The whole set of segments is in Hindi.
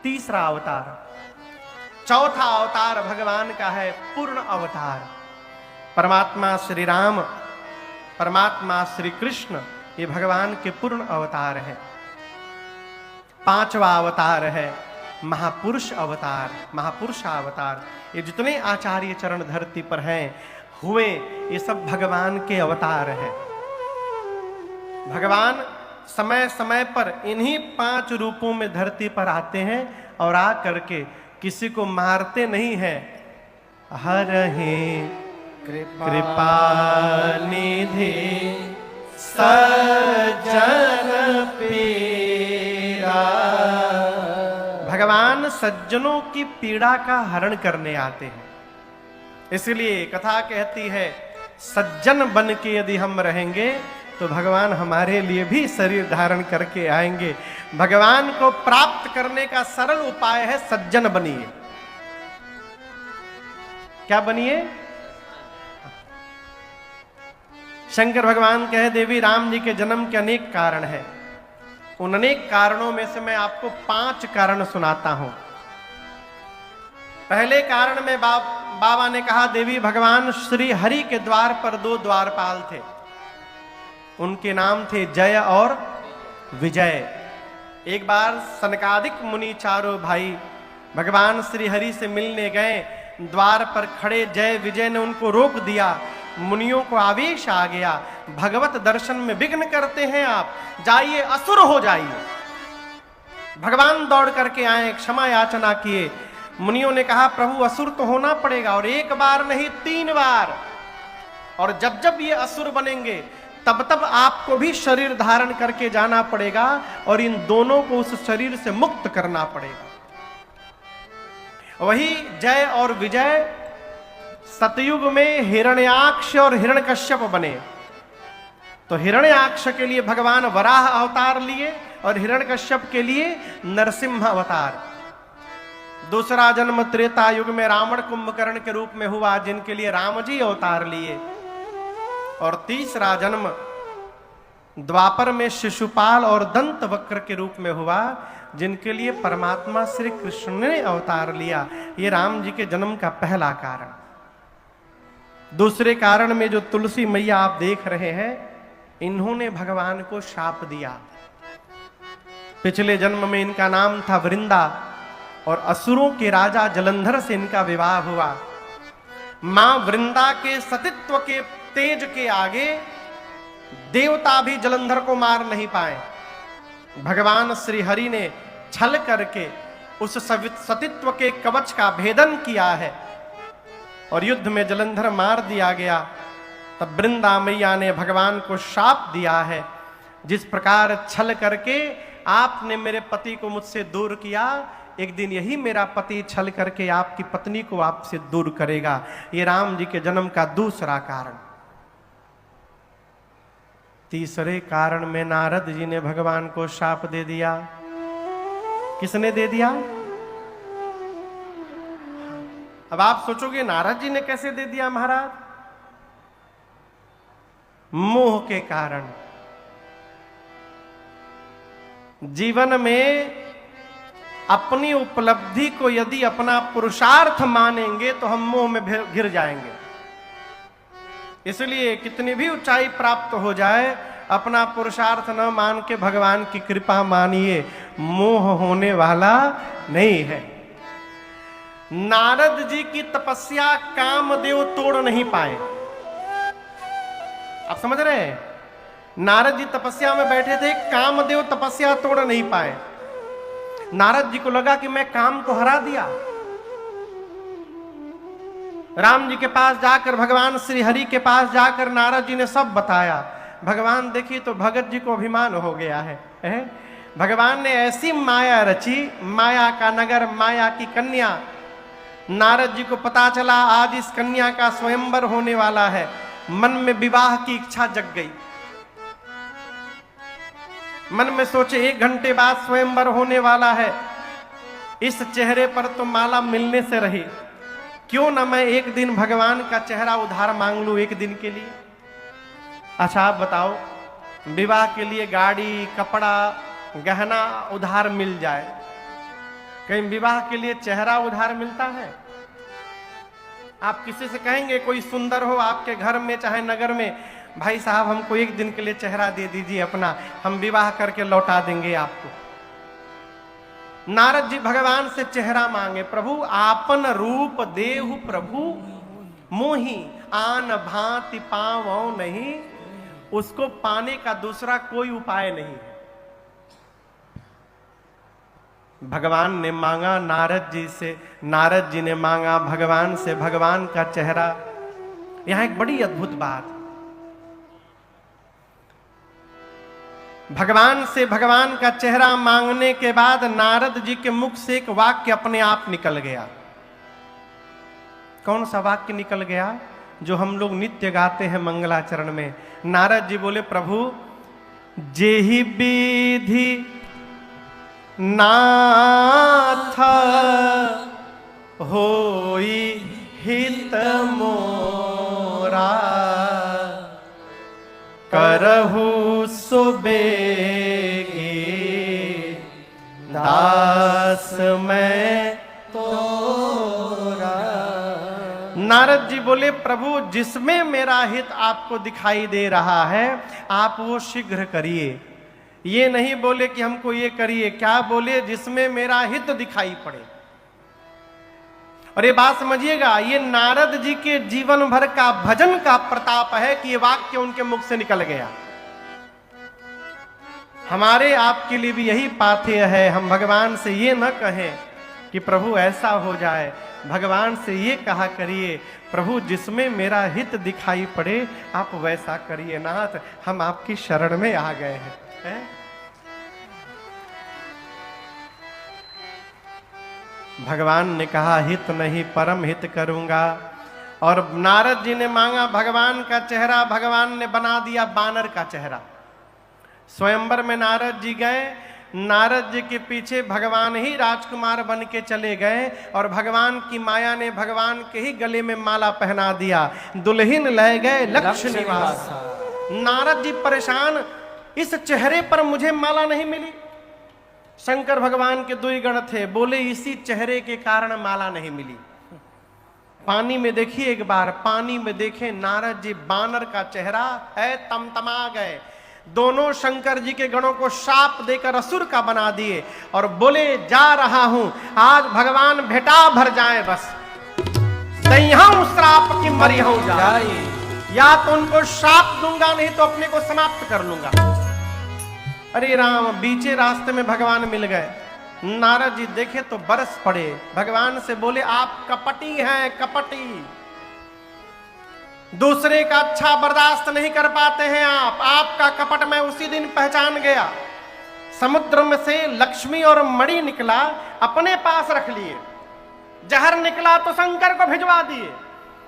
तीसरा अवतार। चौथा अवतार भगवान का है पूर्ण अवतार। परमात्मा श्री राम, परमात्मा श्री कृष्ण, ये भगवान के पूर्ण अवतार है। पांचवा अवतार है महापुरुष अवतार, महापुरुषावतार। ये जितने आचार्य चरण धरती पर हैं हुए, ये सब भगवान के अवतार हैं। भगवान समय समय पर इन्हीं 5 रूपों में धरती पर आते हैं और आ करके किसी को मारते नहीं हैं। हरहि कृपा निधि सज्जन पीरा। भगवान सज्जनों की पीड़ा का हरण करने आते हैं। इसलिए कथा कहती है, सज्जन बन के यदि हम रहेंगे तो भगवान हमारे लिए भी शरीर धारण करके आएंगे। भगवान को प्राप्त करने का सरल उपाय है सज्जन बनिए। क्या बनिए? शंकर भगवान कहे, देवी राम जी के जन्म के अनेक कारण हैं। उन अनेक कारणों में से मैं आपको 5 कारण सुनाता हूं। पहले कारण में बाबा ने कहा, देवी भगवान श्री हरि के द्वार पर 2 द्वारपाल थे। उनके नाम थे जय और विजय। एक बार सनकादिक मुनि चारों भाई भगवान श्री हरि से मिलने गए। द्वार पर खड़े जय विजय ने उनको रोक दिया। मुनियों को आवेश आ गया, भगवत दर्शन में विघ्न करते हैं आप, जाइए असुर हो जाइए। भगवान दौड़ करके आए, क्षमा याचना किए। मुनियों ने कहा, प्रभु असुर तो होना पड़ेगा, और 1 बार नहीं 3 बार। और जब जब ये असुर बनेंगे तब तब आपको भी शरीर धारण करके जाना पड़ेगा और इन दोनों को उस शरीर से मुक्त करना पड़ेगा। वही जय और विजय सतयुग में हिरण्याक्ष और हिरण्यकश्यप बने। तो हिरण्याक्ष के लिए भगवान वराह अवतार लिए और हिरण्यकश्यप के लिए नरसिंह अवतार। दूसरा जन्म त्रेता युग में रावण कुंभकर्ण के रूप में हुआ, जिनके लिए राम जी अवतार लिए। और तीसरा जन्म द्वापर में शिशुपाल और दंत वक्र के रूप में हुआ, जिनके लिए परमात्मा श्री कृष्ण ने अवतार लिया। ये राम जी के जन्म का पहला कारण। दूसरे कारण में जो तुलसी मैया आप देख रहे हैं, इन्होंने भगवान को शाप दिया। पिछले जन्म में इनका नाम था वृंदा और असुरों के राजा जलंधर से इनका विवाह हुआ। मां वृंदा के सतित्व के तेज के आगे देवता भी जलंधर को मार नहीं पाए। भगवान श्री हरि ने छल करके उस सतित्व के कवच का भेदन किया है और युद्ध में जलंधर मार दिया गया। तब वृंदा मैया ने भगवान को शाप दिया है, जिस प्रकार छल करके आपने मेरे पति को मुझसे दूर किया, एक दिन यही मेरा पति छल करके आपकी पत्नी को आपसे दूर करेगा। ये राम जी के जन्म का दूसरा कारण। तीसरे कारण में नारद जी ने भगवान को शाप दे दिया। किसने दे दिया? अब आप सोचोगे नारद जी ने कैसे दे दिया महाराज? मोह के कारण। जीवन में अपनी उपलब्धि को यदि अपना पुरुषार्थ मानेंगे तो हम मोह में घिर जाएंगे। इसलिए कितनी भी ऊंचाई प्राप्त हो जाए, अपना पुरुषार्थ न मान के भगवान की कृपा मानिए, मोह होने वाला नहीं है। नारद जी की तपस्या कामदेव तोड़ नहीं पाए। आप समझ रहे हैं? नारद जी तपस्या में बैठे थे, कामदेव तपस्या तोड़ नहीं पाए। नारद जी को लगा कि मैं काम को हरा दिया। राम जी के पास जाकर, भगवान श्री हरि के पास जाकर नारद जी ने सब बताया। भगवान देखी तो भगत जी को अभिमान हो गया है। भगवान ने ऐसी माया रची, माया का नगर, माया की कन्या। नारद जी को पता चला आज इस कन्या का स्वयंवर होने वाला है। मन में विवाह की इच्छा जग गई। मन में सोचे 1 घंटे बाद स्वयंवर होने वाला है, इस चेहरे पर तो माला मिलने से रही, क्यों ना मैं एक दिन भगवान का चेहरा उधार मांग लूं, 1 दिन के लिए। अच्छा आप बताओ, विवाह के लिए गाड़ी, कपड़ा, गहना उधार मिल जाए कहीं विवाह के लिए चेहरा उधार मिलता है? आप किसी से कहेंगे कोई सुंदर हो आपके घर में चाहे नगर में, भाई साहब हमको एक दिन के लिए चेहरा दे दीजिए अपना, हम विवाह करके लौटा देंगे आपको। नारद जी भगवान से चेहरा मांगे, प्रभु आपन रूप देहु प्रभु मोही आन भांति पावो नहीं। उसको पाने का दूसरा कोई उपाय नहीं है। भगवान ने मांगा नारद जी से, नारद जी ने मांगा भगवान से भगवान का चेहरा। यहां एक बड़ी अद्भुत बात, भगवान से भगवान का चेहरा मांगने के बाद नारद जी के मुख से एक वाक्य अपने आप निकल गया। कौन सा वाक्य निकल गया? जो हम लोग नित्य गाते हैं मंगलाचरण में। नारद जी बोले, प्रभु जेहि विधि नाथ होई हित मोरा, करहु सुबेगी दास मैं तोरा। नारद जी बोले, प्रभु जिसमें मेरा हित आपको दिखाई दे रहा है आप वो शीघ्र करिए। ये नहीं बोले कि हमको ये करिए, क्या बोले? जिसमें मेरा हित दिखाई पड़े। और ये बात समझिएगा, ये नारद जी के जीवन भर का भजन का प्रताप है कि ये वाक्य उनके मुख से निकल गया। हमारे आपके लिए भी यही पाथेय है, हम भगवान से ये न कहें कि प्रभु ऐसा हो जाए, भगवान से ये कहा करिए, प्रभु जिसमें मेरा हित दिखाई पड़े आप वैसा करिए। नाथ हम आपकी शरण में आ गए हैं। भगवान ने कहा हित नहीं परम हित करूंगा। और नारद जी ने मांगा भगवान का चेहरा, भगवान ने बना दिया बानर का चेहरा। स्वयंवर में नारद जी गए, नारद जी के पीछे भगवान ही राजकुमार बन के चले गए और भगवान की माया ने भगवान के ही गले में माला पहना दिया। दुल्हन ले गए लक्ष्य निवास। नारद जी परेशान, इस चेहरे पर मुझे माला नहीं मिली। शंकर भगवान के दो ही गण थे, बोले इसी चेहरे के कारण माला नहीं मिली। पानी में देखिए एक बार, पानी में देखे नारद जी बानर का चेहरा है, तमतमा गए। दोनों शंकर जी के गणों को शाप देकर असुर का बना दिए और बोले जा रहा हूं, आज भगवान भेटा भर जाए, बस दईहूं श्राप की मरिहूं जाए। या तो उनको शाप दूंगा नहीं तो अपने को समाप्त कर लूंगा। अरे राम, बीचे रास्ते में भगवान मिल गए। नारद जी देखे तो बरस पड़े, भगवान से बोले आप कपटी हैं, कपटी, दूसरे का अच्छा बर्दाश्त नहीं कर पाते हैं आप। आपका कपट मैं उसी दिन पहचान गया। समुद्र में से लक्ष्मी और मणि निकला, अपने पास रख लिए। जहर निकला तो शंकर को भिजवा दिए।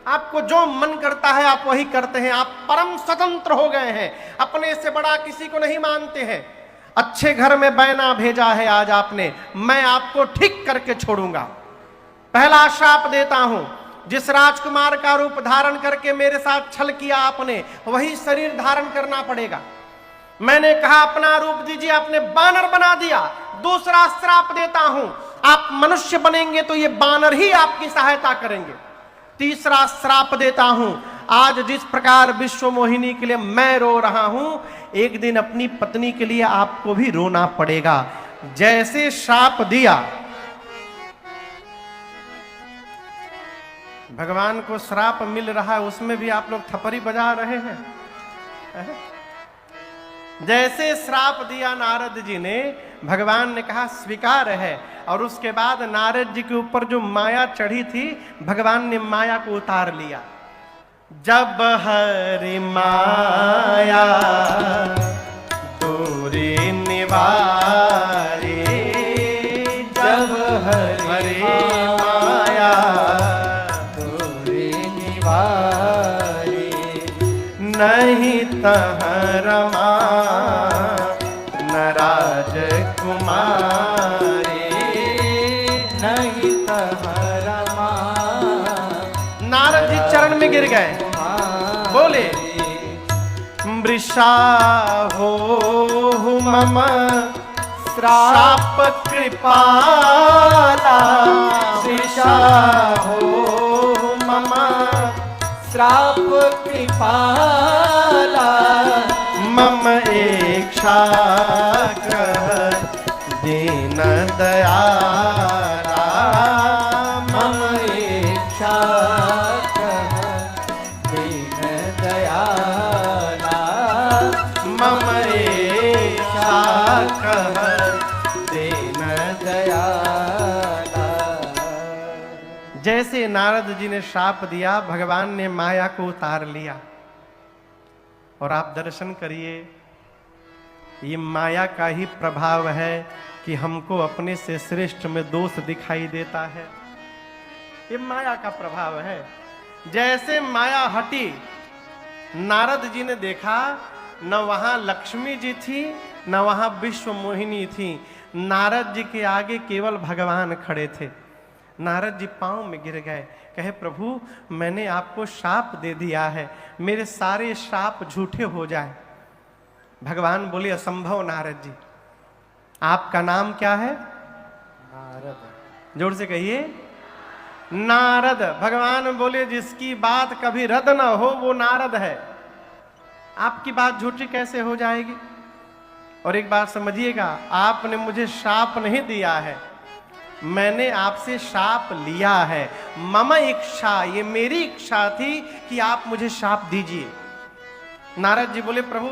आपको जो मन करता है आप वही करते हैं। आप परम स्वतंत्र हो गए हैं, अपने से बड़ा किसी को नहीं मानते हैं। अच्छे घर में बैना भेजा है आज आपने, मैं आपको ठीक करके छोड़ूंगा। पहला श्राप देता हूं, जिस राजकुमार का रूप धारण करके मेरे साथ छल किया आपने, वही शरीर धारण करना पड़ेगा। मैंने कहा अपना रूप दीजिए, आपने बानर बना दिया। दूसरा श्राप देता हूं, आप मनुष्य बनेंगे तो ये बानर ही आपकी सहायता करेंगे। तीसरा श्राप देता हूं, आज जिस प्रकार विश्व मोहिनी के लिए मैं रो रहा हूं, एक दिन अपनी पत्नी के लिए आपको भी रोना पड़ेगा। जैसे श्राप दिया, भगवान को श्राप मिल रहा है, उसमें भी आप लोग थपरी बजा रहे हैं। जैसे श्राप दिया नारद जी ने, भगवान ने कहा स्वीकार है। और उसके बाद नारद जी के ऊपर जो माया चढ़ी थी, भगवान ने माया को उतार लिया। जब हरि माया दूरी निवारी, जब हरि माया दूरी निवारी, नहीं तह रमा न राजकुमारी, नहीं तह रमा। नारद जी चरण में गिर गए, बोले वृषा हो मम श्राप कृपाल, हो मम श्राप कृपाला मम इच्छा कह दीन दयाला मम इच्छा कह दीन दयाला मम इच्छा कह दीन दयाला। जैसे नारद जी ने श्राप दिया, भगवान ने माया को उतार लिया। और आप दर्शन करिए, ये माया का ही प्रभाव है कि हमको अपने से श्रेष्ठ में दोष दिखाई देता है। ये माया का प्रभाव है। जैसे माया हटी, नारद जी ने देखा न वहां लक्ष्मी जी थी न वहां विश्व मोहिनी थी। नारद जी के आगे केवल भगवान खड़े थे। नारद जी पांव में गिर गए, कहे प्रभु मैंने आपको शाप दे दिया है, मेरे सारे शाप झूठे हो जाए। भगवान बोले असंभव नारद जी, आपका नाम क्या है? नारद। जोर से कहिए नारद। भगवान बोले जिसकी बात कभी रद्द ना हो वो नारद है, आपकी बात झूठी कैसे हो जाएगी? और एक बात समझिएगा, आपने मुझे शाप नहीं दिया है, मैंने आपसे शाप लिया है। मम इच्छा, ये मेरी इच्छा थी कि आप मुझे शाप दीजिए। नारद जी बोले प्रभु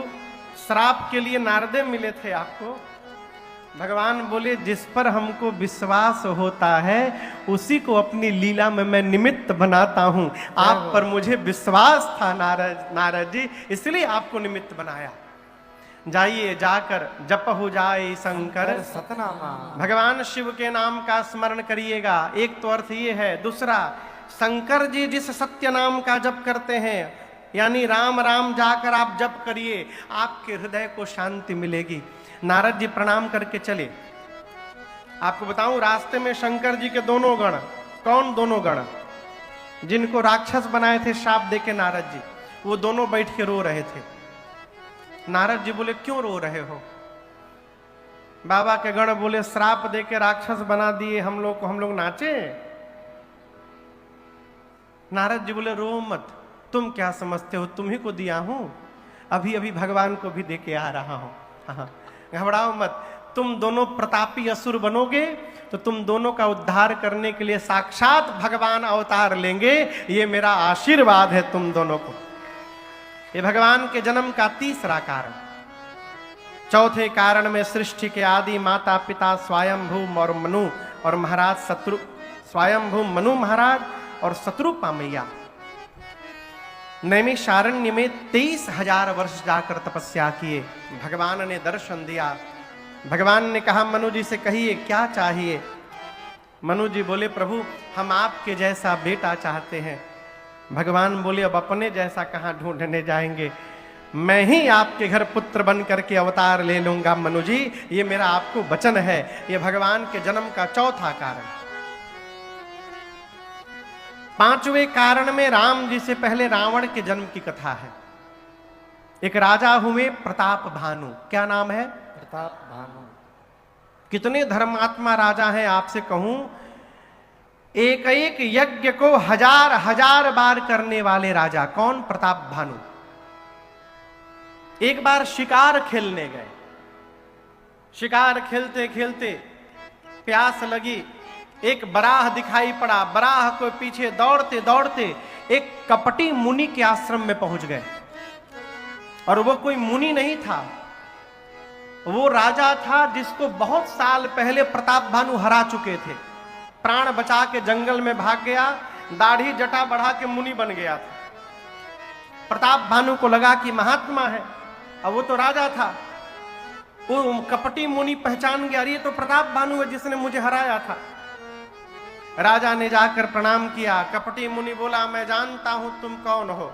श्राप के लिए नारदे मिले थे आपको? भगवान बोले जिस पर हमको विश्वास होता है उसी को अपनी लीला में मैं निमित्त बनाता हूं। आप पर मुझे विश्वास था नारद जी, इसलिए आपको निमित्त बनाया। जाइए जाकर जप हो जाए शंकर सतनामा। भगवान शिव के नाम का स्मरण करिएगा। एक तो अर्थ ये है। दूसरा, शंकर जी जिस सत्य नाम का जप करते हैं, यानी राम राम जाकर आप जप करिए, आपके हृदय को शांति मिलेगी। नारद जी प्रणाम करके चले। आपको बताऊं, रास्ते में शंकर जी के दोनों गण, कौन दोनों गण? जिनको राक्षस बनाए थे श्राप देके नारद जी, वो दोनों बैठ के रो रहे थे। नारद जी बोले क्यों रो रहे हो? बाबा के गण बोले श्राप देके राक्षस बना दिए हम लोग नाचे। नारद जी बोले रो मत, तुम क्या समझते हो, तुम ही को दिया हूं, अभी अभी भगवान को भी देके आ रहा हूं। हाँ, घबराओ मत, तुम दोनों प्रतापी असुर बनोगे तो तुम दोनों का उद्धार करने के लिए साक्षात भगवान अवतार लेंगे। ये मेरा आशीर्वाद है तुम दोनों को। ये भगवान के जन्म का तीसरा कारण। चौथे कारण में सृष्टि के आदि माता पिता स्वयंभू और मनु और महाराज शत्रु, स्वयंभू मनु महाराज और शत्रुपा मैया नैमिषारण्य में 23,000 वर्ष जाकर तपस्या किए। भगवान ने दर्शन दिया। भगवान ने कहा मनु जी से कहिए क्या चाहिए? मनु जी बोले प्रभु हम आपके जैसा बेटा चाहते हैं। भगवान बोले अब अपने जैसा कहां ढूंढने जाएंगे, मैं ही आपके घर पुत्र बन करके अवतार ले लूंगा मनु जी, ये मेरा आपको वचन है। ये भगवान के जन्म का चौथा कारण। पांचवें कारण में राम जी से पहले रावण के जन्म की कथा है। एक राजा हुए प्रताप भानु। क्या नाम है? प्रताप भानु। कितने धर्मात्मा राजा हैं आपसे कहूं, एक एक यज्ञ को 1000 बार करने वाले राजा। कौन? प्रताप भानु। एक बार शिकार खेलने गए। शिकार खेलते खेलते प्यास लगी, एक बराह दिखाई पड़ा। बराह को पीछे दौड़ते दौड़ते एक कपटी मुनि के आश्रम में पहुंच गए। और वो कोई मुनि नहीं था, वो राजा था जिसको बहुत साल पहले प्रताप भानु हरा चुके थे। प्राण बचा के जंगल में भाग गया, दाढ़ी जटा बढ़ा के मुनि बन गया था। प्रताप भानु को लगा कि महात्मा है, अब वो तो राजा था। वो कपटी मुनि पहचान गया, ये तो प्रताप भानु है जिसने मुझे हराया था। राजा ने जाकर प्रणाम किया। कपटी मुनि बोला मैं जानता हूं तुम कौन हो।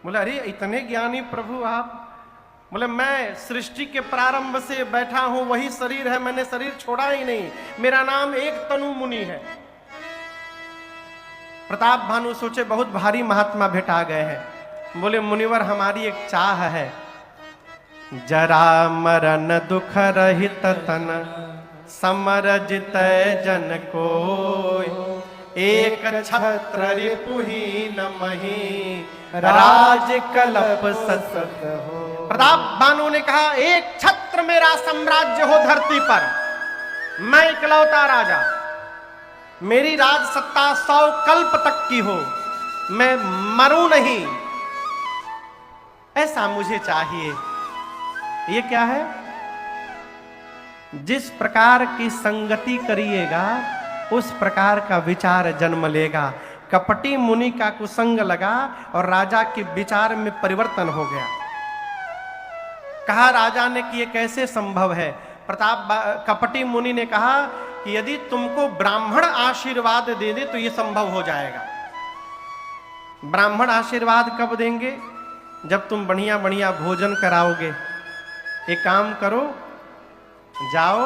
बोला अरे इतने ज्ञानी प्रभु आप? बोले मैं सृष्टि के प्रारंभ से बैठा हूं, वही शरीर है, मैंने शरीर छोड़ा ही नहीं, मेरा नाम एक तनु मुनि है। प्रताप भानु सोचे बहुत भारी महात्मा भेटा गए हैं। बोले मुनिवर हमारी एक चाह है, जरा मरण दुख रहित तन समर जितै जन कोय, एक छत्र रिपुहीन मही, राज कलप सतत हो। प्रताप भानु ने कहा, एक छत्र मेरा साम्राज्य हो धरती पर, मैं इकलौता राजा, मेरी राज सत्ता 100 कल्प तक की हो, मैं मरूं नहीं, ऐसा मुझे चाहिए। ये क्या है? जिस प्रकार की संगति करिएगा उस प्रकार का विचार जन्म लेगा। कपटी मुनि का कुसंग लगा और राजा के विचार में परिवर्तन हो गया। कहा राजा ने कि ये कैसे संभव है? कपटी मुनि ने कहा कि यदि तुमको ब्राह्मण आशीर्वाद दे दे तो ये संभव हो जाएगा। ब्राह्मण आशीर्वाद कब देंगे? जब तुम बढ़िया बढ़िया भोजन कराओगे। एक काम करो, जाओ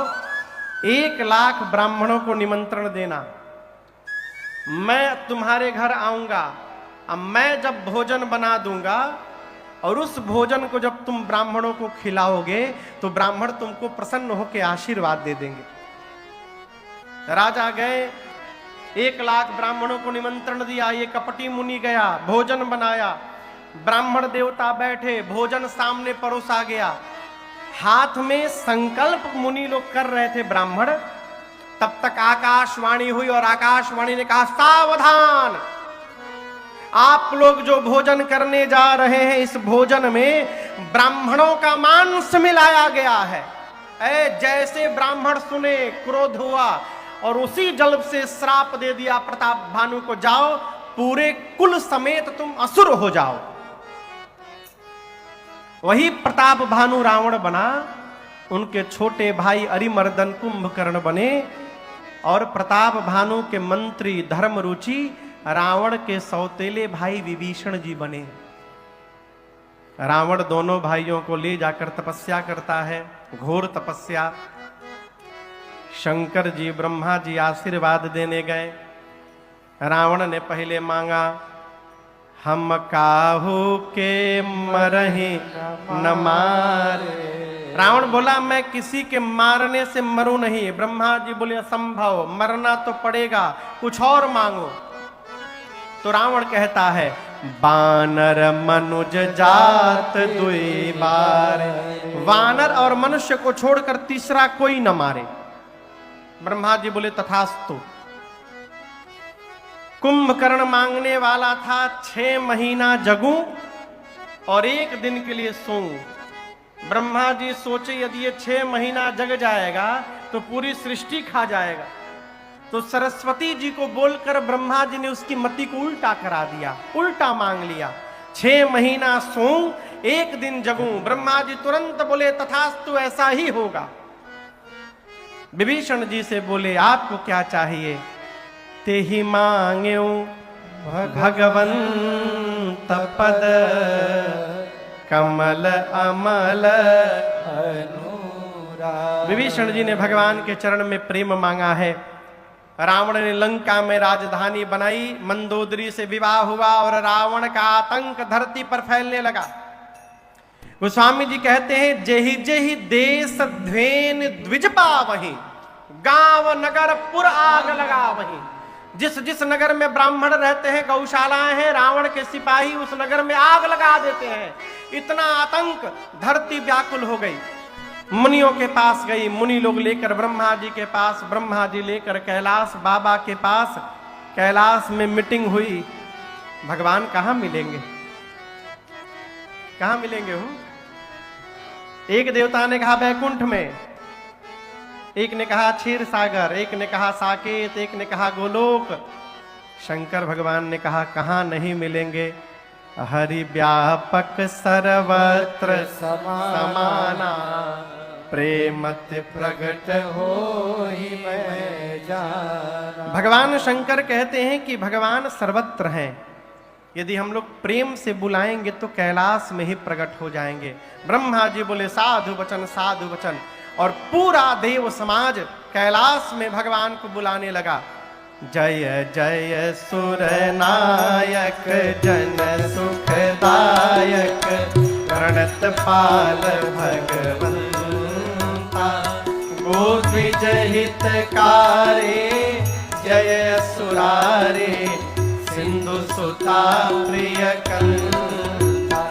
1 लाख ब्राह्मणों को निमंत्रण देना, मैं तुम्हारे घर आऊंगा। अब मैं जब भोजन बना दूंगा और उस भोजन को जब तुम ब्राह्मणों को खिलाओगे तो ब्राह्मण तुमको प्रसन्न होकर आशीर्वाद दे देंगे। राजा गए, 1 लाख ब्राह्मणों को निमंत्रण दिया। ये कपटी मुनि गया, भोजन बनाया, ब्राह्मण देवता बैठे, भोजन सामने परोसा गया। हाथ में संकल्प मुनि लोग कर रहे थे ब्राह्मण। तब तक आकाशवाणी हुई और आकाशवाणी ने कहा, सावधान, आप लोग जो भोजन करने जा रहे हैं इस भोजन में ब्राह्मणों का मांस मिलाया गया है। जैसे ब्राह्मण सुने क्रोध हुआ और उसी जल्द से श्राप दे दिया प्रताप भानु को, जाओ पूरे कुल समेत तुम असुर हो जाओ। वही प्रताप भानु रावण बना, उनके छोटे भाई अरिमर्दन कुंभकर्ण बने और प्रताप भानु के मंत्री धर्मरुचि रावण के सौतेले भाई विभीषण जी बने। रावण दोनों भाइयों को ले जाकर तपस्या करता है, घोर तपस्या। शंकर जी ब्रह्मा जी आशीर्वाद देने गए। रावण ने पहले मांगा, हम काहू के मरही न मारे। रावण बोला, मैं किसी के मारने से मरूं नहीं। ब्रह्मा जी बोले, असंभव, मरना तो पड़ेगा, कुछ और मांगो। तो रावण कहता है, बानर मनुज जात दुई बार। वानर और मनुष्य को छोड़कर तीसरा कोई न मारे। ब्रह्मा जी बोले, तथास्तु। कुंभकर्ण मांगने वाला था 6 महीना जगूं और 1 दिन के लिए सोऊं। ब्रह्मा जी सोचे यदि ये 6 महीना जग जाएगा तो पूरी सृष्टि खा जाएगा। तो सरस्वती जी को बोलकर ब्रह्मा जी ने उसकी मति को उल्टा करा दिया, उल्टा मांग लिया। 6 महीना सोऊं, 1 दिन जगूं। ब्रह्मा जी तुरंत बोले, तथास्तु, ऐसा ही होगा। विभीषण जी से बोले, आपको क्या चाहिए? ते ही मांग्यो भगवंत पद, कमल अमल अनुराग। विभीषण जी ने भगवान के चरण में प्रेम मांगा है। रावण ने लंका में राजधानी बनाई, मंदोदरी से विवाह हुआ और रावण का आतंक धरती पर फैलने लगा। गोस्वामी जी कहते हैं, जेहि जेहि देश ध्वेन द्विज पावहि, गांव नगर पुर आग लगा वहीं। जिस जिस नगर में ब्राह्मण रहते हैं, गौशालाएं हैं, रावण के सिपाही उस नगर में आग लगा देते हैं। इतना आतंक, धरती व्याकुल हो गई। मुनियों के पास गई, मुनि लोग लेकर ब्रह्मा जी के पास, ब्रह्मा जी लेकर कैलाश बाबा के पास। कैलाश में मीटिंग हुई, भगवान कहाँ मिलेंगे, कहाँ मिलेंगे हूं? एक देवता ने कहा बैकुंठ में, एक ने कहा क्षीर सागर, एक ने कहा साकेत, एक ने कहा गोलोक। शंकर भगवान ने कहा कहाँ नहीं मिलेंगे? हरि व्यापक सर्वत्र समाना, प्रेमत प्रगट होहि मैं जाना। भगवान शंकर कहते हैं कि भगवान सर्वत्र हैं। यदि हम लोग प्रेम से बुलाएंगे तो कैलाश में ही प्रकट हो जाएंगे। ब्रह्मा जी बोले, साधु वचन, साधु वचन। और पूरा देव समाज कैलाश में भगवान को बुलाने लगा। जय जय सुर नायक, जन सुखदायक, प्रणत पाल भगवंता, हो द्विज हितकारे जय असुरारे सिंधु सुता प्रिय कंता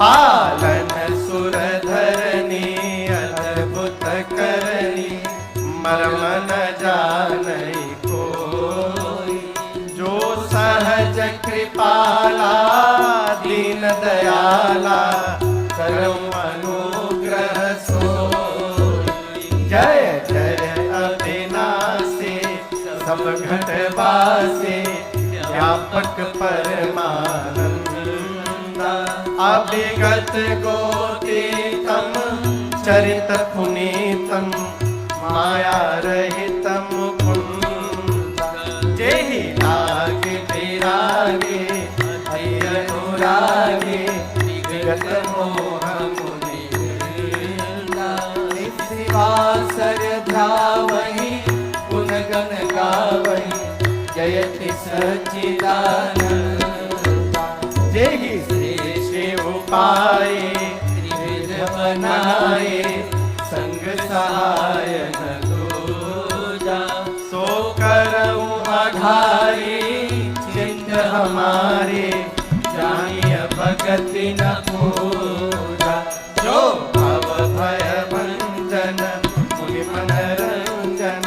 पालन सुर धरनी अद्भुत करनी मर्म न जानई कोई जो सहज कृपाला दीन दयाला करम अनुग्रह सोई जय जय अविनाशी सब घट वासे व्यापक परमानंदा अभिगत गोतीतम चरित पुनीतम माया रहित मुकुंदा जेहि लागे विरागे अनुरागे विगत मोह मुनि निवासर ध्यावहि गुण गण गावहि जयति सच्चिदानंदा जेहि श्री शिव पाए त्रिविध बनाए संग सहाय न दूजा सो करऊं आधारी चित्त हमारे जानिय भगति न पूजा जो भव भय भंजन मुनि मन रंजन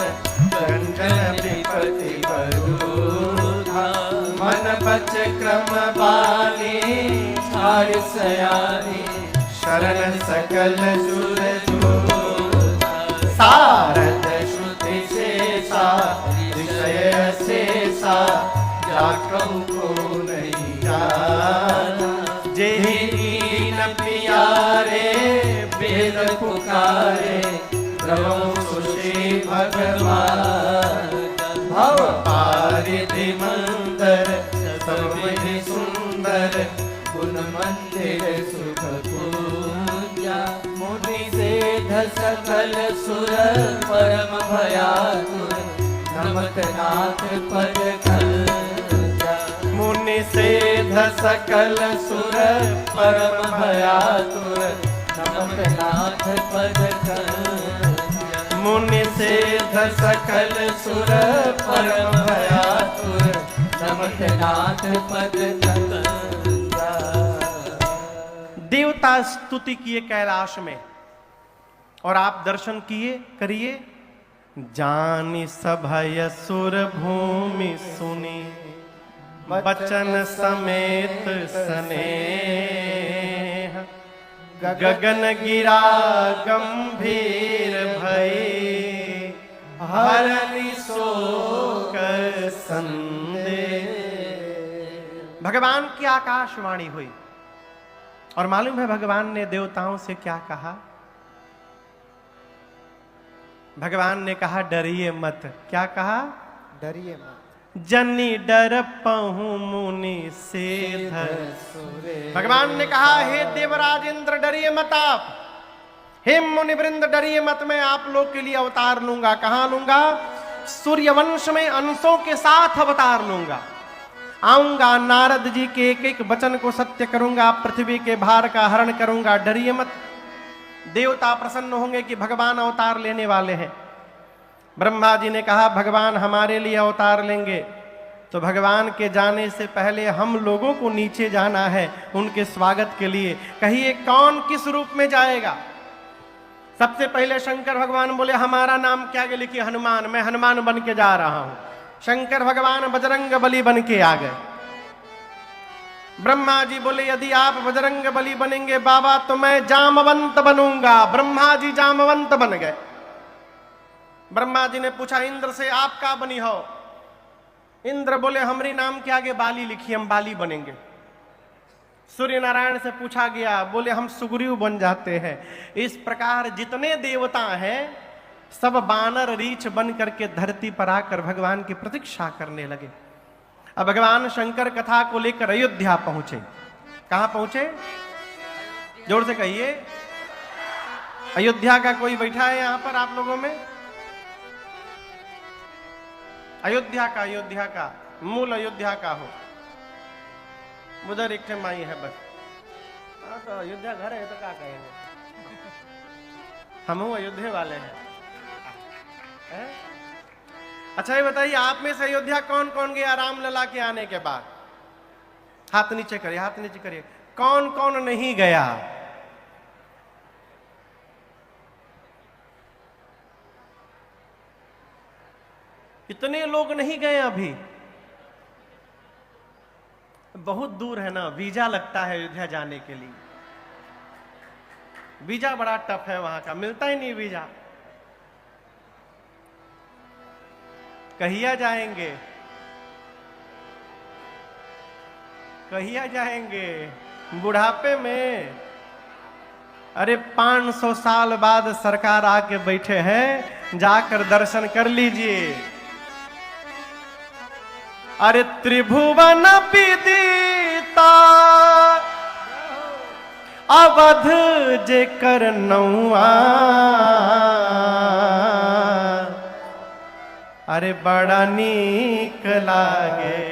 रंजन विपति बरूधा मन बच क्रम बानी छाड़ सयानी शरण सकल सुर जोधा सारद श्रुति शेषा विषय शेषा जाकहु को नहीं जाना जेहि दीन पियारे वेद पुकारे प्रभु सुषि भगवान भव पारिधि मंदर सर्वधि सुंदर गुण मंदिर सुख पूजा मुनि सेध सकल सुर परम भयातुर नमत नाथ पद खंजा मुनि सेध सकल सुर परम भयातुर नमत नाथ पद खंजा मुनि सेध सकल सुर परम भयातुर नमत नाथ पद खंजा। देवता स्तुति किए कैलाश में और आप दर्शन किए करिए जानि सभय सुर भूमि सुनी बचन समेत स्नेह गगन गिरा गंभीर भय हरनि शोक संदेह। भगवान की आकाशवाणी हुई और मालूम है भगवान ने देवताओं से क्या कहा? भगवान ने कहा डरिए मत। क्या कहा? डरिए मत। जन्नी डर पहु मुनि सेध सुरे। भगवान ने कहा हे देवराज इंद्र डरिए मत आप, हे मुनि वृंद डरिए मत, मैं आप लोग के लिए अवतार लूंगा। कहां लूंगा? सूर्यवंश में अंशों के साथ अवतार लूंगा। आऊंगा नारद जी के एक एक वचन को सत्य करूंगा, पृथ्वी के भार का हरण करूंगा। डरिए मत। देवता प्रसन्न होंगे कि भगवान अवतार लेने वाले हैं। ब्रह्मा जी ने कहा भगवान हमारे लिए अवतार लेंगे तो भगवान के जाने से पहले हम लोगों को नीचे जाना है उनके स्वागत के लिए। कहिए कौन किस रूप में जाएगा? सबसे पहले शंकर भगवान बोले हमारा नाम क्या है? लिखिए हनुमान। मैं हनुमान बन के जा रहा हूं। शंकर भगवान बजरंग बली बन के आ गए। ब्रह्मा जी बोले यदि आप बजरंग बली बनेंगे बाबा तो मैं जामवंत बनूंगा। ब्रह्मा जी जामवंत बन गए। ब्रह्मा जी ने पूछा इंद्र से आप क्या बनी हो? इंद्र बोले हमारी नाम के आगे बाली लिखी, हम बाली बनेंगे। सूर्य नारायण से पूछा गया, बोले हम सुग्रीव बन जाते हैं। इस प्रकार जितने देवता हैं सब बानर रीछ बन करके धरती पर आकर भगवान की प्रतीक्षा करने लगे। अब भगवान शंकर कथा को लेकर अयोध्या पहुंचे। कहां पहुंचे? जोर से कहिए। अयोध्या का कोई बैठा है यहां पर आप लोगों में? अयोध्या का मूल अयोध्या का हो। उधर एक माई है बस। हाँ तो अयोध्या घर है तो क्या कहेंगे, हम अयोध्या वाले हैं। है? अच्छा ये बताइए, आप में से अयोध्या कौन कौन गया राम लला के आने के बाद? हाथ नीचे करिए, हाथ नीचे करिए। कौन कौन नहीं गया? कितने लोग नहीं गए अभी? बहुत दूर है ना, वीजा लगता है अयोध्या जाने के लिए। वीजा बड़ा टफ है वहां का, मिलता ही नहीं वीजा। कहिया जाएंगे? कहिया जाएंगे? बुढ़ापे में? अरे 500 साल बाद सरकार आके बैठे हैं, जाकर दर्शन कर लीजिए। अरे त्रिभुवन विदिता अवध जेकर नौआ, अरे बड़ा नीक लागे,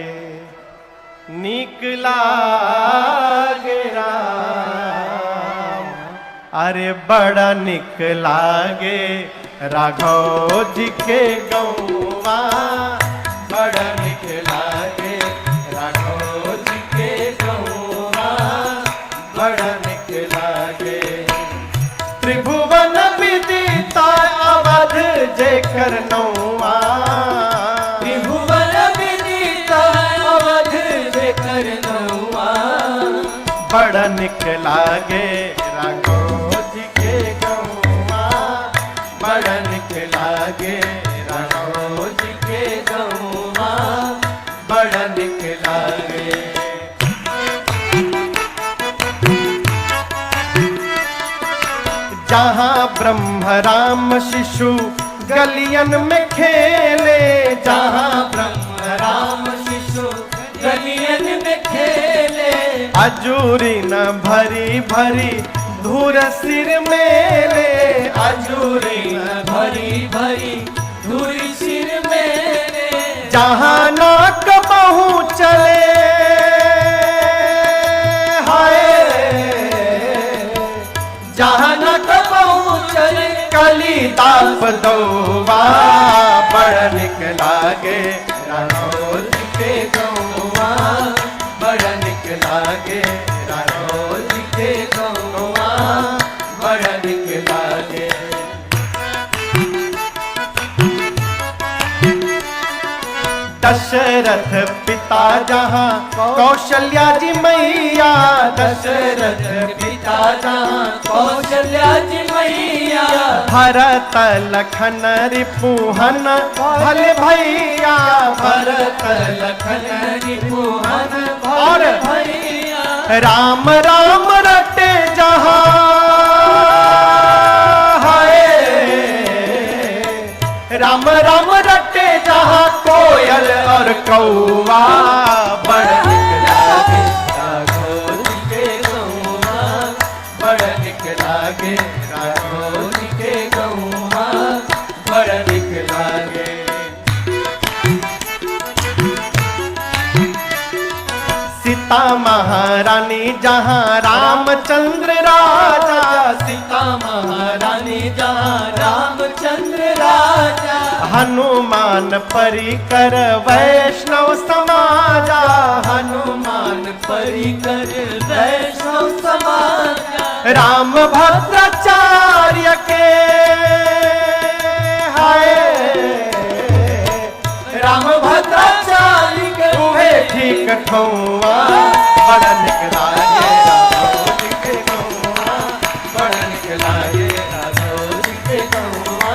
नीक लागे राम, अरे बड़ा नीक लागे राघव जी के गौवा, बड़ा नीक लागे राघव जी के गौवा, बड़ा नीक लागे। त्रिभुवन विदिता अवध जेकर नौआ, त्रिभुवन विदिता अवध जेकर नौआ, बड़ा नीक लागे राघव जी के गौवा, बड़ा नीक लागे राघव जी के गौवा, बड़ा नीक लागे। जहाँ ब्रह्म राम शिशु गलियन में खेले, जहाँ ब्रह्म राम शिशु गलियन में खेले, अजूरी न भरी भरी धूर सिर मेले, अजूरी न भरी भरी धूरी सिर मेरे, जहाँ नाक बहू चले, हाय जहाँ नाक बहू चले, कलिदास दौवा, बड़ा नीक लागे राघव जी के गौवा, बड़ा नीक लागे राघव जी के गौवा, बड़ा नीक लागे। दशरथ पिता जहाँ कौशल्या जी मैया, दशरथ पिता जहाँ कौशल्या जी मैया, भरत लखन रिपुहन भले भैया, भरत लखन रिपुहन और भैया, राम राम रटे जहाँ, हाय राम राम रटे जहाँ कोयल और कौवा, बड़ा नीक लागे राघव जी के गौवा, बड़ा नीक लागे राघव जी के गौवा, बड़ा नीक लागे। सीता महारानी जहाँ रामचंद्र राजा, सीता महारानी जहाँ रामचंद्र राजा, हनुमान परिकर वैष्णव समाजा, हनुमान परिकर वैष्णव समाजा, राम भद्राचार्य के, हाय राम भद्राचार्य के उहे ठीक ठौवा, बड़ा नीक लागे राघव जी के गौवा, बड़ा नीक लागे राघव जी के गौवा,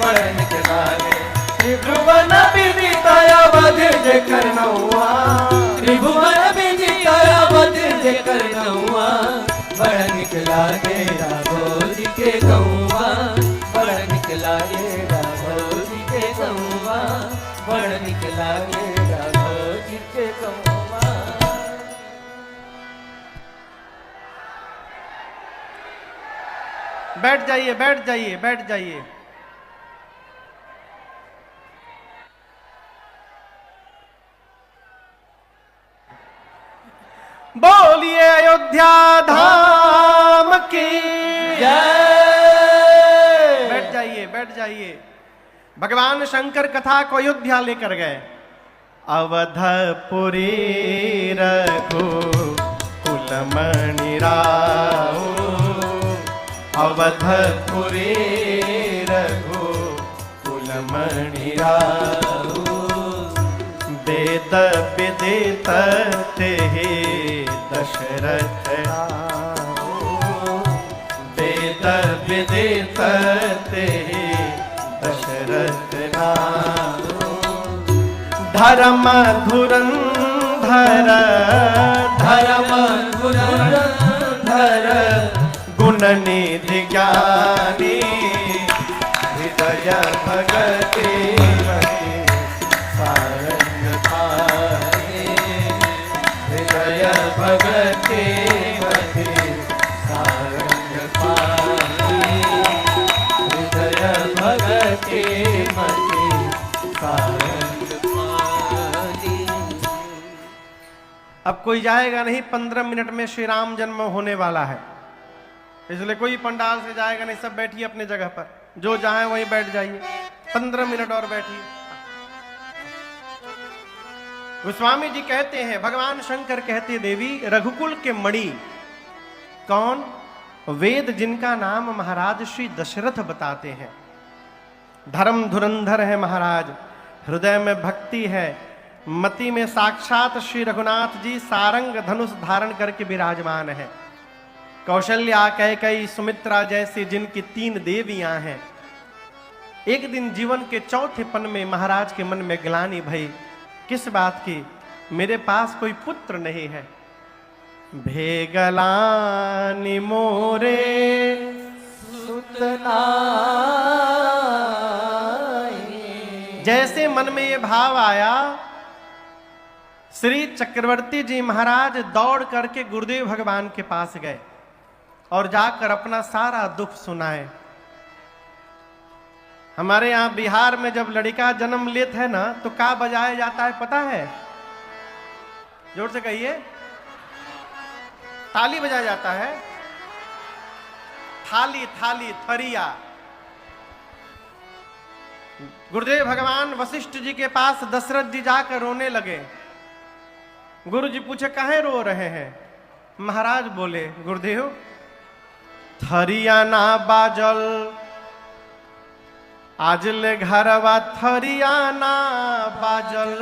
बड़ा नीक लागे। त्रिभुवन विदिता अवध जेकर नौआ, त्रिभुवन विदिता अवध जेकर नौआ, बड़ा नीक लागे राघव जी के गौवा, बड़ा नीक लागे राघव जी के गौवा, बड़ा नीक लागे राघव जी के गौवा। बैठ जाइए, बैठ जाइए, बैठ जाइए। बोलिए अयोध्या धाम की जय। बैठ जाइए, बैठ जाइए। भगवान शंकर कथा को अयोध्या लेकर गए। अवधपुरी रघुकुलमणि राऊ, अवधपुरी रघुकुलमणि राऊ, वेद विदित तेहि दशरथ राऊ, वेद विदित तेहि दशरथ राऊ, धर्म धुरंधर धर्म धुरंधर गुण निधि ज्ञानी, हृदय भगति सारंग पानी, हृदय भगति सारंग पानी, हृदय भगति सारंग पानी। अब कोई जाएगा नहीं, 15 मिनट में श्री राम जन्म होने वाला है, इसलिए कोई पंडाल से जाएगा नहीं। सब बैठिए अपने जगह पर, जो जाए वहीं बैठ जाइए, 15 मिनट और बैठिए। गोस्वामी जी कहते हैं, भगवान शंकर कहते, देवी रघुकुल के मणि कौन? वेद जिनका नाम महाराज श्री दशरथ बताते हैं। धर्म धुरंधर है महाराज, हृदय में भक्ति है, मति में साक्षात श्री रघुनाथ जी सारंग धनुष धारण करके विराजमान है। कौशल्या, कैकेयी, सुमित्रा जैसे जिनकी 3 देवियां हैं। एक दिन जीवन के चौथे पन में महाराज के मन में ग्लानि भई, किस बात की? मेरे पास कोई पुत्र नहीं है। भेगलानि मोरे सुतनाई, जैसे मन में ये भाव आया, श्री चक्रवर्ती जी महाराज दौड़ करके गुरुदेव भगवान के पास गए और जाकर अपना सारा दुख सुनाए। हमारे यहां बिहार में जब लड़का जन्म लेता है ना, तो क्या बजाया जाता है पता है? जोर से कहिए। ताली बजाया जाता है। थाली, थाली, थरिया। गुरुदेव भगवान वशिष्ठ जी के पास दशरथ जी जाकर रोने लगे। गुरु जी पूछे, काहे रो रहे हैं? महाराज बोले, गुरुदेव थरिया ना बाजल, आज ले घरवा थरिया ना बाजल,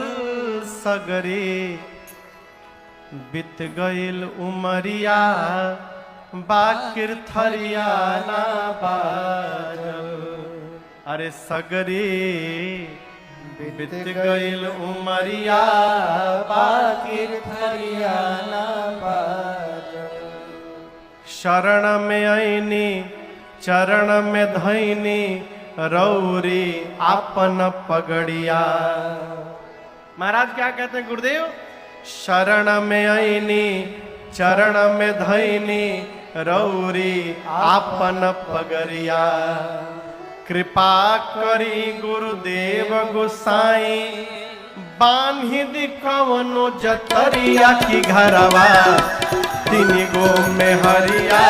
सगरे बीत गईल उमरिया, बाकिर थरिया ना बाजल। अरे सगरे बीत गईल उमरिया, बाकिर थरिया ना बाजल। शरण में आईनी, चरण में धैनी, रौरी आपन पगड़िया। महाराज क्या कहते हैं गुरुदेव? शरण में आईनी, चरण में धैनी, रौरी आपन पगड़िया। कृपा करी गुरुदेव गोसाई, बान्हि दी कवनो जतरिया की घरवा, 3 गो में हरिया,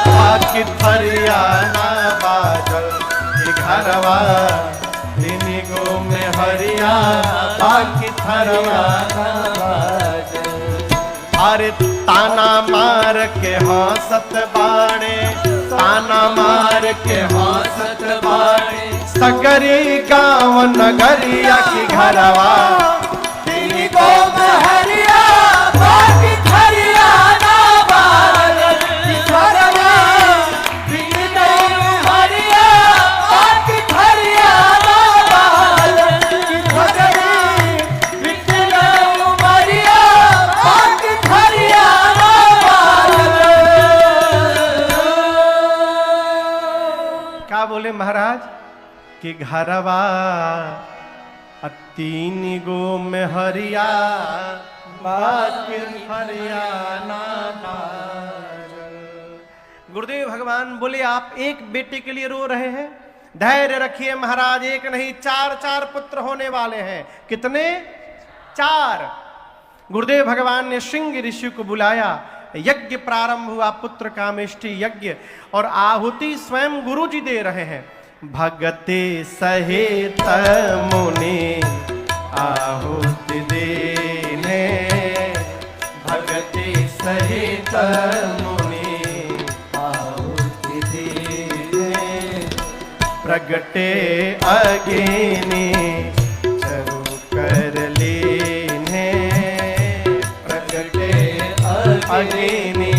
बाकी थरिया ना बाजल की घरवा, 3 गो में हरिया, बाकी थरिया ना बाजल। अरे ताना मार के हंसत बाणे, ताना मार के हंसत बाणे, सगरी गाँव नगरिया की घरवा, 3 गो में हरिया, बाकी थरिया ना बाजल की घरवा, 3 गो में हरिया, बाकी थरिया ना बाजल की घरवा, 3 गो मरिया, बाकी थरिया ना बाजल। क्या बोले महाराज? कि घरवा 3 गो में हरिया, बाकी हरिया ना बाजल। गुरुदेव भगवान बोले, आप एक बेटे के लिए रो रहे हैं? धैर्य रखिए महाराज, एक नहीं 4 पुत्र होने वाले हैं। कितने? 4। गुरुदेव भगवान ने श्रृंग ऋषि को बुलाया, यज्ञ प्रारंभ हुआ, पुत्र कामेष्टि यज्ञ, और आहुति स्वयं गुरु जी दे रहे हैं। भगति सहित मुनि आहुति दीने, भगति सहित मुनि आहुति दीने, प्रगटे अग्नि चरु कर लीने, प्रगटे अग्नि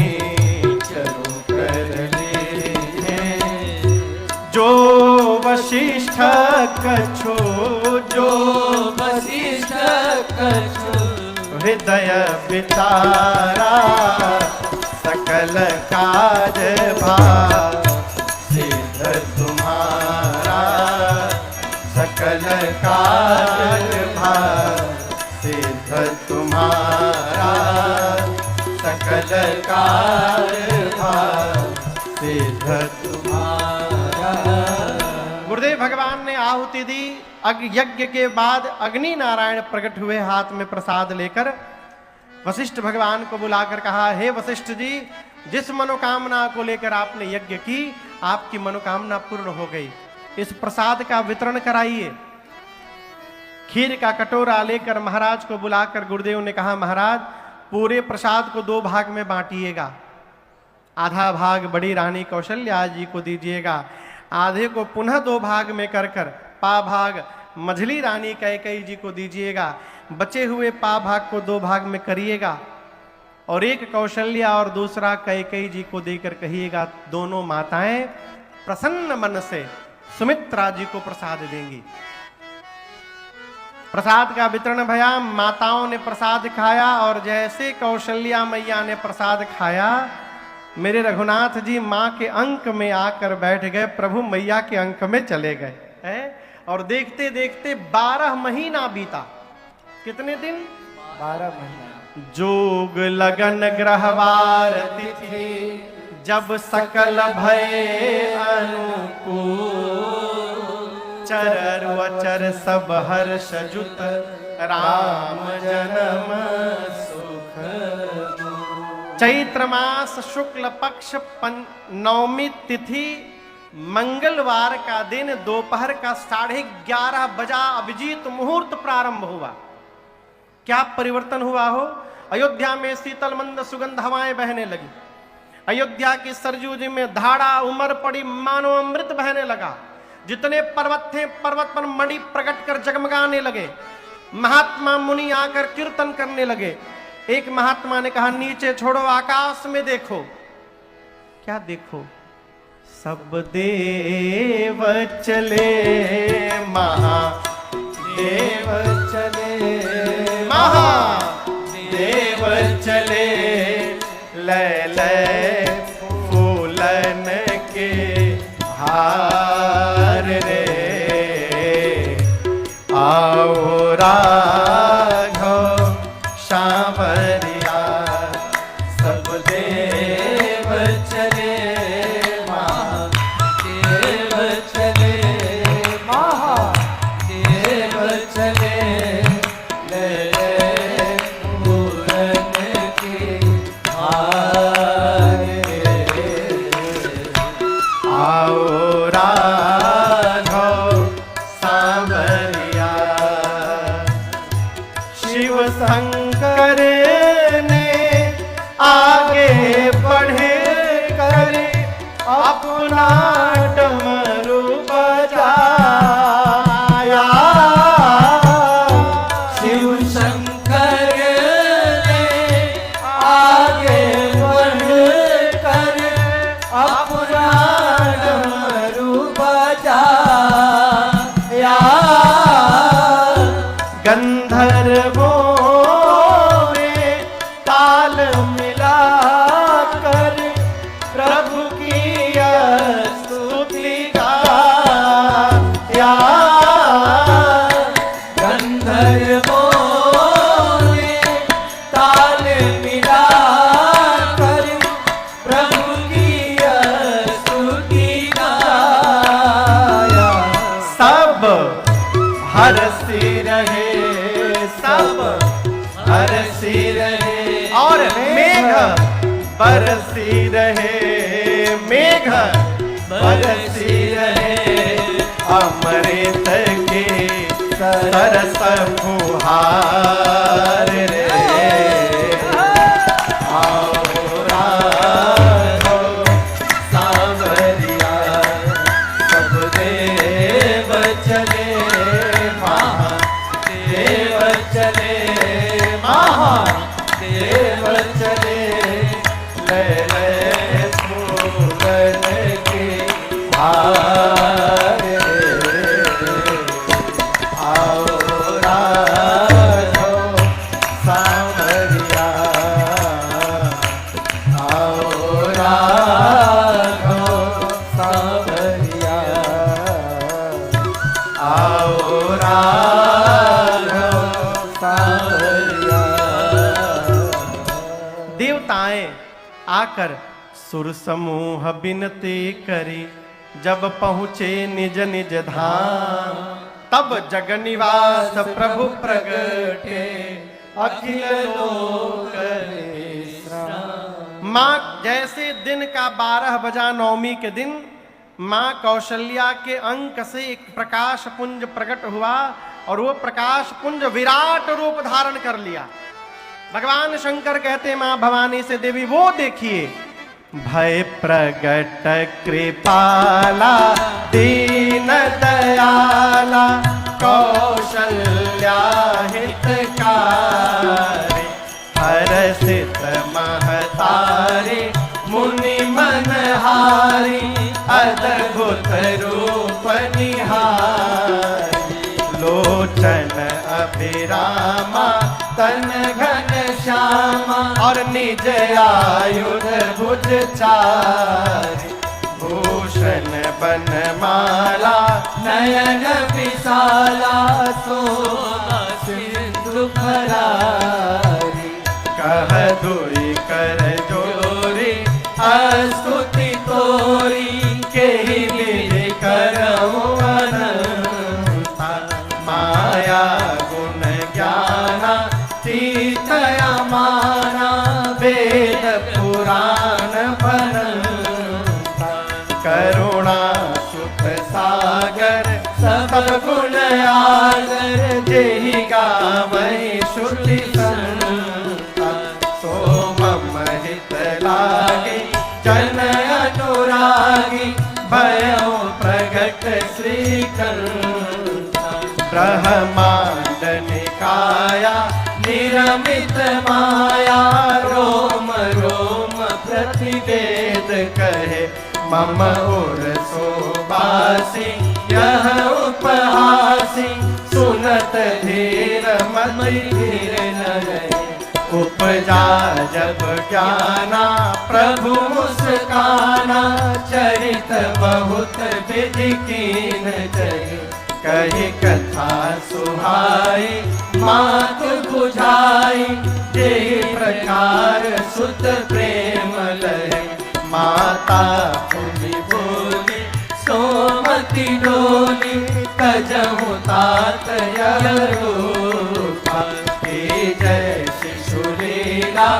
चरु कर लीने, जो वशिष्ठ कछु, जो वशिष्ठ कछु हृदय विचारा, सकल काज भार सिद्ध तुम्हारा, सकल काज भार सिद्ध तुम्हारा, सकल काज भार सिद्ध तुम्हारा। गुरुदेव भगवान ने आहुति दी। यज्ञ के बाद अग्नि नारायण प्रकट हुए हाथ में प्रसाद लेकर। वशिष्ठ भगवान को बुलाकर कहा, हे वशिष्ठ जी, जिस मनोकामना को लेकर आपने यज्ञ की, आपकी मनोकामना पूर्ण हो गई। इस प्रसाद का वितरण कराइए। खीर का कटोरा लेकर महाराज को बुलाकर गुरुदेव ने कहा, महाराज पूरे प्रसाद को 2 भाग में बांटिएगा। आधा भाग बड़ी रानी कौशल्या जी को दीजिएगा, आधे को पुनः 2 भाग में कर पा भाग मझली रानी कैकेयी जी को दीजिएगा। बचे हुए पा भाग को 2 भाग में करिएगा और एक कौशल्या और दूसरा कैकेयी जी को देकर कहिएगा, दोनों माताएं प्रसन्न मन से सुमित्रा जी को प्रसाद देंगी। प्रसाद का वितरण भया। माताओं ने प्रसाद खाया और जैसे कौशल्या मैया ने प्रसाद खाया, मेरे रघुनाथ जी माँ के अंक में आकर बैठ गए, प्रभु मैया के अंक में चले गए हैं। और देखते देखते 12 महीना बीता। कितने दिन? 12 महीना। जोग लगन ग्रहवार तिथि, जब सकल भय अनुकूल, चरर वचर सब हर्ष जुत, राम जन्म सुख। चैत्र मास शुक्ल पक्ष नवमी तिथि, मंगलवार का दिन दोपहर का 11:30 बजा अभिजीत मुहूर्त प्रारंभ हुआ। क्या परिवर्तन हुआ हो? अयोध्या में शीतल मंद सुगंध हवाएं बहने लगी। अयोध्या की सरजू जी में धाड़ा उमर पड़ी, मानो अमृत बहने लगा। जितने पर्वत थे पर्वत पर मणि प्रकट कर जगमगाने लगे। महात्मा मुनि आकर कीर्तन करने लगे। एक महात्मा ने कहा, नीचे छोड़ो, आकाश में देखो। क्या देखो? सब देव चले, महादेव चले, महादेव चले, लय लय फूलन के हार रे, आओ राघव सांवरिया, सब देव चले, महादेव चले, महादेव चले, ले पूरन के हार रे, आओ राघव सांवरिया। शिव शंकर ने आगे बढ़े कर अपना डमरू बजाया। शिव शंकर ने आगे बढ़ कर अपना डमरू बजाया। गंधर्वों में ताल मिला कर प्रभु की स्तुति गाया। गंधर्वों ने ताल मिला कर प्रभु की स्तुति गाया। सब हरसी रहे, सब हरसी रहे और मेघ बरसी रहे, मेघ बरसी रहे, अमृत के सरस फुहार रे। आओ राघो सांवरिया, सब देव चले महादेव चले, महादेव चले, ले ले फूलन के हार रे। आओ राघो सांवरिया, आओ राघो सांवरिया, आओ राघो सांवरिया। देवताएं आकर सुर समूह बिनती करी, जब पहुँचे निज निज धाम, तब जग निवास प्रभु प्रगटे, अखिल लोक विश्राम। माँ जैसे दिन का 12 बजा नवमी के दिन माँ कौशल्या के अंक से एक प्रकाश पुंज प्रकट हुआ और वो प्रकाश पुंज विराट रूप धारण कर लिया। भगवान शंकर कहते माँ भवानी से, देवी वो देखिए, भय प्रगट कृपाला दीन दयाला, कौशल्या हितकारी, हर्षित महतारी मुनि मनहारी, अद्भुत रूप निहारी, लोचन अभिरामा तन घन श्यामा, और निज आयुध भुज चारि, भूषण बनमाला नयन विशाला, सोमा सिंधु भरारी, कह दुई कर जोरी स्तुति तोरी, केहि विधि करहु अनंता, माया गुण ज्ञाना तीतया माना, वेद पुराण बनंता, करुणा सुख सागर सब गुण आगर, जेहि गावै श्रुति संता, सो मम हित लागे जन अनुरागी, भयो प्रगट श्रीकंठ, ब्रह्मांड निकाया निरमित माया, रोम रोम प्रतिवेद कहे, मम उर सोबासी यह उपहासी, सुनत धीर मति धीर न रहे, उपजा जब ज्ञाना प्रभु मुस्काना, चरित बहुत विधि कीन जय, कही कथा सुहाई मातु बुझाई, जे प्रकार सुत प्रेम लय, माता पुनि बोली सोमति डोली, तजहु तात रूपा, जय शिशुलीला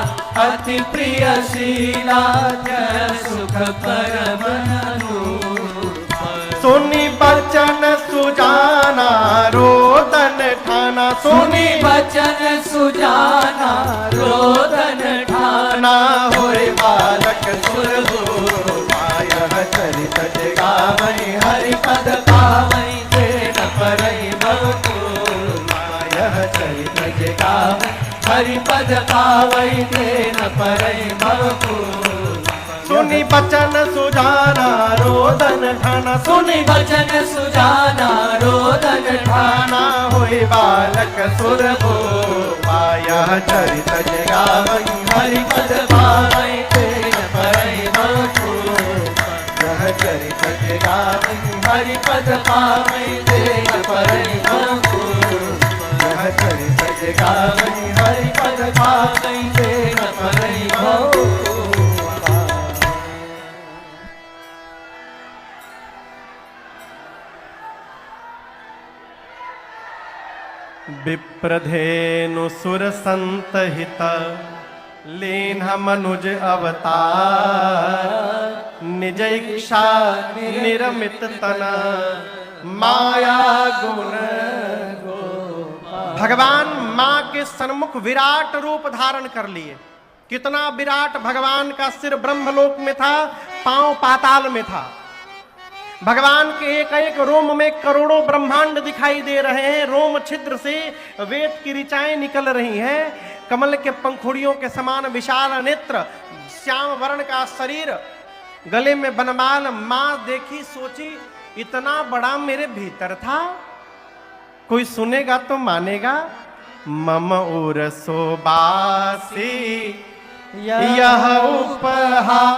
अति प्रिय शीला, जय सुख परम अनुपा, सुनि बचन सुजाना रोदन ठाना, सुनि बचन सुजाना रोदन ठाना, होय बालक सुरभूपायः, चरित गावै हरि पद पावै, तेन परहि भवपूर्वायः, चरित गावै हरि पद पावै, तेन परहि भवपूर्वायः, सुनि बचन सुजाना रोदन ठाना, सुनि बचन सुजाना रोदन ठाना, होय बालक सुरभूपायः, चरित गावै हरि पद पावै, तेन परहि भवपूर्वायः, चरित गावै हरि पद पावै, तेन परहि भवपूर्वायः, चरित गावै हरि पद पावै, तेन परहि भवपूर्वायः। विप्रधेनु सुर संत हित, लीन्ह मनुज अवतार, निज इच्छा निरमित तना, माया गुण भगवान मां के सन्मुख विराट रूप धारण कर लिए। कितना विराट! भगवान का सिर ब्रह्मलोक में था, पांव पाताल में था। भगवान के एक एक रोम में करोड़ों ब्रह्मांड दिखाई दे रहे हैं। रोम छिद्र से वेद की ऋचाएं निकल रही हैं। कमल के पंखुड़ियों के समान विशाल नेत्र, श्याम वर्ण का शरीर, गले में बनमाल। मां देखी, सोची इतना बड़ा मेरे भीतर था। कोई सुनेगा तो मानेगा। मम उर सोबासी यह उपहार